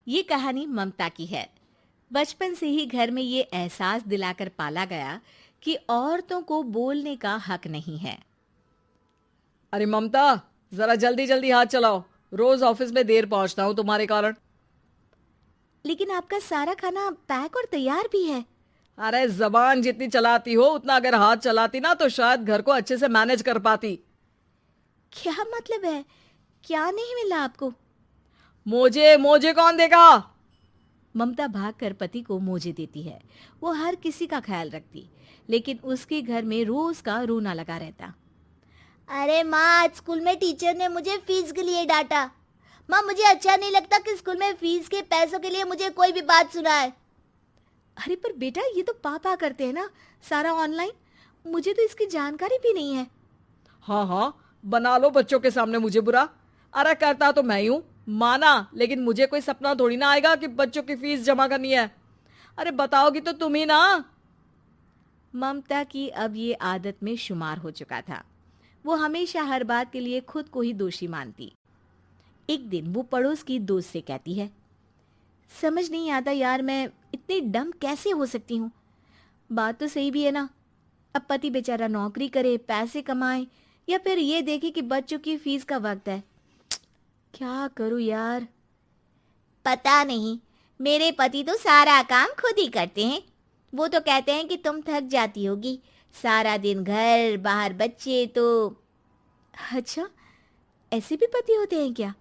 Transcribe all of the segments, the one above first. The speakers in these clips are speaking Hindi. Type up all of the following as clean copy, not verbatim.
ये कहानी ममता की है। बचपन से ही घर में ये एहसास दिलाकर पाला गया कि औरतों को बोलने का हक नहीं है। अरे ममता, जरा जल्दी जल्दी हाथ चलाओ। रोज ऑफिस में देर पहुंचता हूँ तुम्हारे कारण। लेकिन आपका सारा खाना पैक और तैयार भी है। अरे जबान जितनी चलाती हो उतना अगर हाथ चलाती ना तो शायद घर को अच्छे से मैनेज कर पाती। क्या मतलब है? क्या नहीं मिला आपको? मोजे मोजे कौन देगा? ममता भागकर पति को मोजे देती है। वो हर किसी का ख्याल रखती, लेकिन उसके घर में रोज का रोना लगा रहता। अरे माँ, आज स्कूल में टीचर ने मुझे फीस के लिए डांटा। माँ, मुझे अच्छा नहीं लगता कि स्कूल में फीस के पैसों के लिए मुझे कोई भी बात सुनाए। अरे पर बेटा, ये तो पापा करते हैं ना, सारा ऑनलाइन। मुझे तो इसकी जानकारी भी नहीं है। हाँ हाँ, बना लो बच्चों के सामने मुझे बुरा। अरे करता तो मैं ही हूँ, माना, लेकिन मुझे कोई सपना थोड़ी ना आएगा कि बच्चों की फीस जमा करनी है। अरे बताओगी तो तुम ही ना। ममता की अब ये आदत में शुमार हो चुका था। वो हमेशा हर बात के लिए खुद को ही दोषी मानती। एक दिन वो पड़ोस की दोस्त से कहती है, समझ नहीं आता यार, मैं इतनी डम कैसे हो सकती हूँ। बात तो सही भी है ना। अब पति बेचारा नौकरी करे, पैसे कमाए, या फिर ये देखे कि बच्चों की फीस का वक्त है। क्या करूँ यार। पता नहीं, मेरे पति तो सारा काम खुद ही करते हैं। वो तो कहते हैं कि तुम थक जाती होगी, सारा दिन घर बाहर बच्चे तो। अच्छा, ऐसे भी पति होते हैं क्या?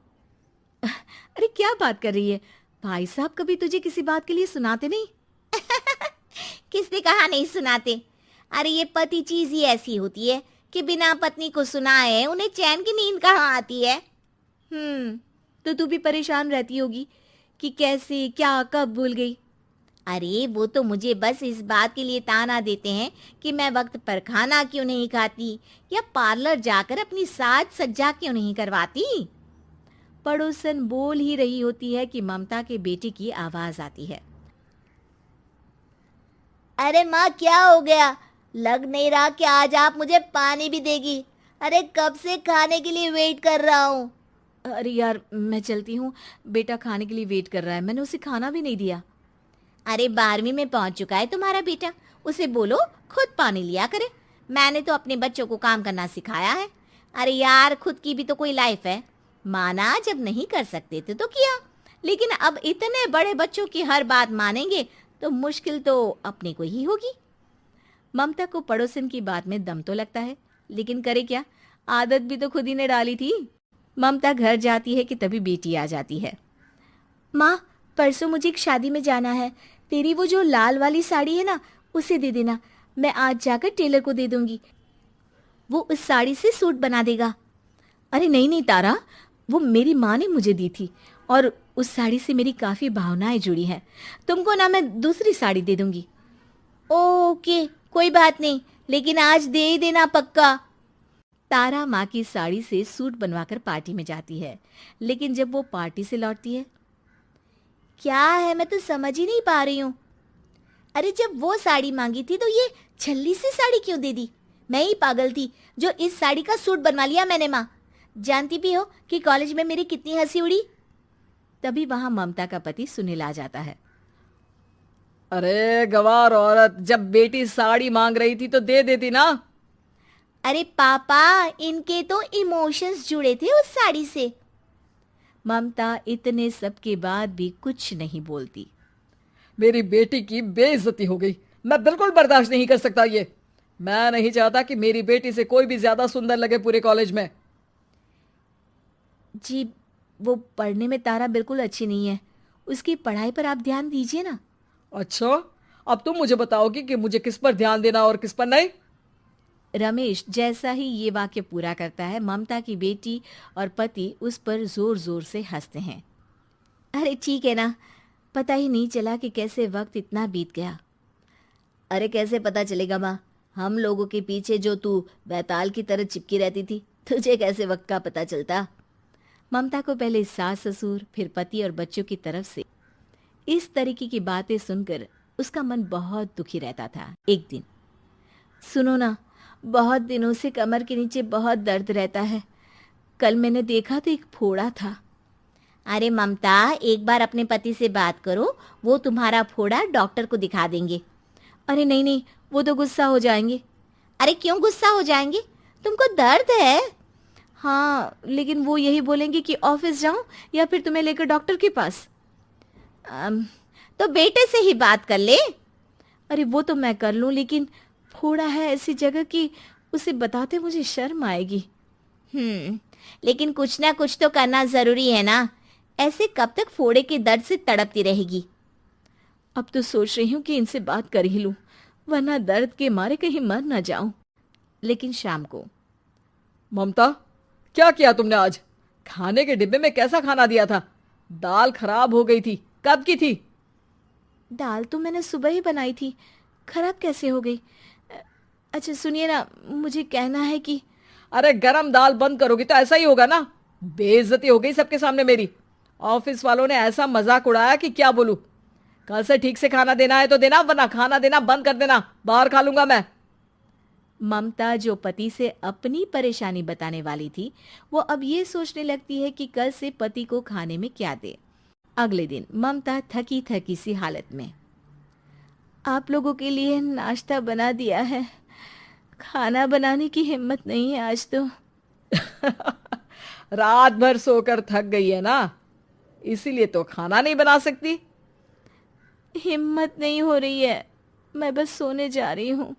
अरे क्या बात कर रही है? भाई साहब कभी तुझे किसी बात के लिए सुनाते नहीं? किसने कहा नहीं सुनाते? अरे ये पति चीज ही ऐसी होती है कि बिना पत्नी को सुनाए उन्हें चैन की नींद कहाँ आती है। तो तू भी परेशान रहती होगी कि कैसे, क्या, कब भूल गई। अरे वो तो मुझे बस इस बात के लिए ताना देते हैं कि मैं वक्त पर खाना क्यों नहीं खाती या पार्लर जाकर अपनी साज सज्जा क्यों नहीं करवाती। पड़ोसन बोल ही रही होती है कि ममता के बेटे की आवाज आती है। अरे माँ, क्या हो गया? लग नहीं रहा कि आज आप मुझे पानी भी देगी। अरे कब से खाने के लिए वेट कर रहा हूँ। अरे यार, मैं चलती हूँ। बेटा खाने के लिए वेट कर रहा है, मैंने उसे खाना भी नहीं दिया। अरे 12वीं में पहुंच चुका है तुम्हारा बेटा, उसे बोलो खुद पानी लिया करे। मैंने तो अपने बच्चों को काम करना सिखाया है। अरे यार, खुद की भी तो कोई लाइफ है। माना जब नहीं कर सकते थे तो किया, लेकिन अब इतने बड़े बच्चों की हर बात मानेंगे तो मुश्किल तो अपने को ही होगी। ममता को पड़ोसन की बात में दम तो लगता है, लेकिन करे क्या, आदत भी तो खुद ही ने डाली थी। ममता घर जाती है कि तभी बेटी आ जाती है। माँ, परसों मुझे एक शादी में जाना है। तेरी वो जो लाल वाली साड़ी है ना, उसे दे देना। मैं आज जाकर टेलर को दे दूंगी, वो उस साड़ी से सूट बना देगा। अरे नहीं नहीं तारा, वो मेरी माँ ने मुझे दी थी और उस साड़ी से मेरी काफ़ी भावनाएं जुड़ी हैं। तुमको ना मैं दूसरी साड़ी दे दूंगी। ओके, कोई बात नहीं, लेकिन आज दे ही देना पक्का। तारा माँ की साड़ी से सूट बनवाकर पार्टी में जाती है, लेकिन जब वो पार्टी से लौटती है, क्या है, मैं तो समझ ही नहीं पा रही हूँ। अरे जब वो साड़ी मांगी थी तो ये छल्ली सी साड़ी क्यों दे दी? मैं ही पागल थी जो इस साड़ी का सूट बनवा लिया मैंने। माँ, जानती भी हो कि कॉलेज में मेरी कितनी हंसी उड़ी। तभी वहां ममता का पति सुनील आ जाता है। अरे गवार औरत, जब बेटी साड़ी मांग रही थी तो दे देती ना। अरे पापा, इनके तो इमोशंस जुड़े थे उस साड़ी से। ममता इतने सब के बाद भी कुछ नहीं बोलती। मेरी बेटी की बेइज्जती हो गई, मैं बिल्कुल बर्दाश्त नहीं कर सकता ये। मैं नहीं चाहता कि मेरी बेटी से कोई भी ज्यादा सुंदर लगे पूरे कॉलेज में। जी, वो पढ़ने में तारा बिल्कुल अच्छी नहीं है, उसकी पढ़ाई पर आप ध्यान दीजिए ना। अच्छा, अब तुम मुझे बताओगी कि मुझे किस पर ध्यान देना और किस पर नहीं। रमेश जैसा ही ये वाक्य पूरा करता है, ममता की बेटी और पति उस पर जोर जोर से हंसते हैं। अरे ठीक है ना, पता ही नहीं चला कि कैसे वक्त इतना बीत गया। अरे कैसे पता चलेगा माँ, हम लोगों के पीछे जो तू बैताल की तरह चिपकी रहती थी, तुझे कैसे वक्त का पता चलता? ममता को पहले सास ससुर, फिर पति और बच्चों की तरफ से इस तरीके की बातें सुनकर उसका मन बहुत दुखी रहता था। एक दिन, सुनो ना, बहुत दिनों से कमर के नीचे बहुत दर्द रहता है। कल मैंने देखा तो एक फोड़ा था। अरे ममता, एक बार अपने पति से बात करो, वो तुम्हारा फोड़ा डॉक्टर को दिखा देंगे। अरे नहीं नहीं, वो तो गुस्सा हो जाएंगे। अरे क्यों गुस्सा हो जाएंगे? तुमको दर्द है? हाँ, लेकिन वो यही बोलेंगे कि ऑफिस जाऊं या फिर तुम्हें लेकर डॉक्टर के पास। तो बेटे से ही बात कर ले। अरे वो तो मैं कर लूं, लेकिन फोड़ा है ऐसी जगह कि उसे बताते मुझे शर्म आएगी। लेकिन कुछ ना कुछ तो करना जरूरी है ना। ऐसे कब तक फोड़े के दर्द से तड़पती रहेगी? अब तो सोच रही हूँ कि इनसे बात कर ही लूं, वरना दर्द के मारे कहीं मर ना जाऊं। लेकिन शाम को, ममता, क्या किया तुमने आज? खाने के डिब्बे में कैसा खाना दिया था? दाल खराब हो गई थी। कब की थी? दाल तो मैंने सुबह ही बनाई थी, खराब कैसे हो गई? अच्छा सुनिए ना, मुझे कहना है कि अरे गरम दाल बंद करोगी तो ऐसा ही होगा ना। बेइज्जती हो गई सबके सामने मेरी। ऑफिस वालों ने ऐसा मजाक उड़ाया कि क्या बोलूं। कल से ठीक से खाना देना है तो देना, वरना खाना देना बंद कर देना। बाहर खा लूंगा मैं। ममता, जो पति से अपनी परेशानी बताने वाली थी, वो अब ये सोचने लगती है कि कल से पति को खाने में क्या दे। अगले दिन ममता थकी थकी सी हालत में, आप लोगों के लिए नाश्ता बना दिया है, खाना बनाने की हिम्मत नहीं है आज तो। रात भर सोकर थक गई है ना, इसीलिए तो खाना नहीं बना सकती। हिम्मत नहीं हो रही है, मैं बस सोने जा रही हूँ।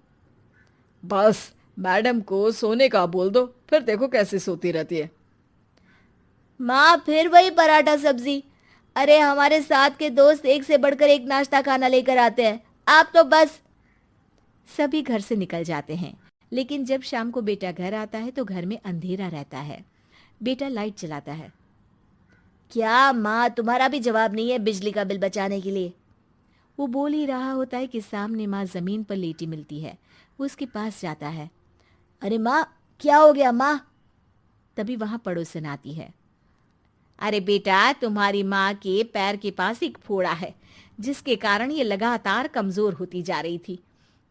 बस मैडम को सोने का बोल दो, फिर देखो कैसे सोती रहती है। माँ, फिर वही पराठा सब्जी। अरे हमारे साथ के दोस्त एक से बढ़कर एक नाश्ता खाना लेकर आते हैं, आप तो बस। सभी घर से निकल जाते हैं, लेकिन जब शाम को बेटा घर आता है तो घर में अंधेरा रहता है। बेटा लाइट चलाता है। क्या माँ, तुम्हारा भी जवाब नहीं है बिजली का बिल बचाने के लिए? वो बोल ही रहा होता है कि सामने माँ जमीन पर लेटी मिलती है। वो उसके पास जाता है। अरे माँ, क्या हो गया माँ? तभी वहां पड़ोसन आती है। अरे बेटा, तुम्हारी माँ के पैर के पास एक फोड़ा है, जिसके कारण ये लगातार कमजोर होती जा रही थी।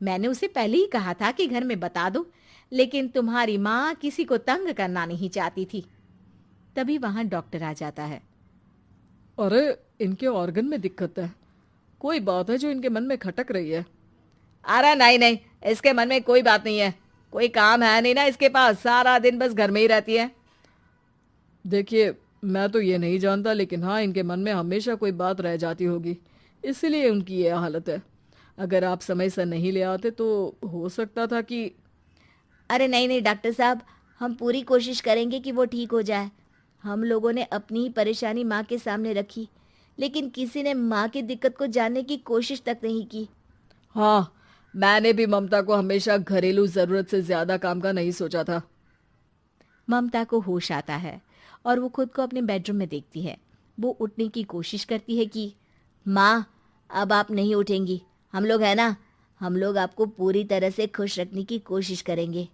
मैंने उसे पहले ही कहा था कि घर में बता दो, लेकिन तुम्हारी माँ किसी को तंग करना नहीं चाहती थी। तभी वहां डॉक्टर आ जाता है। अरे इनके ऑर्गन में दिक्कत है, कोई बात है जो इनके मन में खटक रही है। अरे नहीं नहीं, इसके मन में कोई बात नहीं है। कोई काम है नहीं ना इसके पास, सारा दिन बस घर में ही रहती है। देखिए, मैं तो ये नहीं जानता, लेकिन हाँ, इनके मन में हमेशा कोई बात रह जाती होगी, इसीलिए उनकी ये हालत है। अगर आप समय से नहीं ले आते तो हो सकता था कि। अरे नहीं नहीं डॉक्टर साहब, हम पूरी कोशिश करेंगे कि वो ठीक हो जाए। हम लोगों ने अपनी ही परेशानी माँ के सामने रखी, लेकिन किसी ने माँ की दिक्कत को जानने की कोशिश तक नहीं की। हाँ, मैंने भी ममता को हमेशा घरेलू जरूरत से ज्यादा काम का नहीं सोचा था। ममता को होश आता है और वो खुद को अपने बेडरूम में देखती है। वो उठने की कोशिश करती है कि माँ, अब आप नहीं उठेंगी। हम लोग है ना, हम लोग आपको पूरी तरह से खुश रखने की कोशिश करेंगे।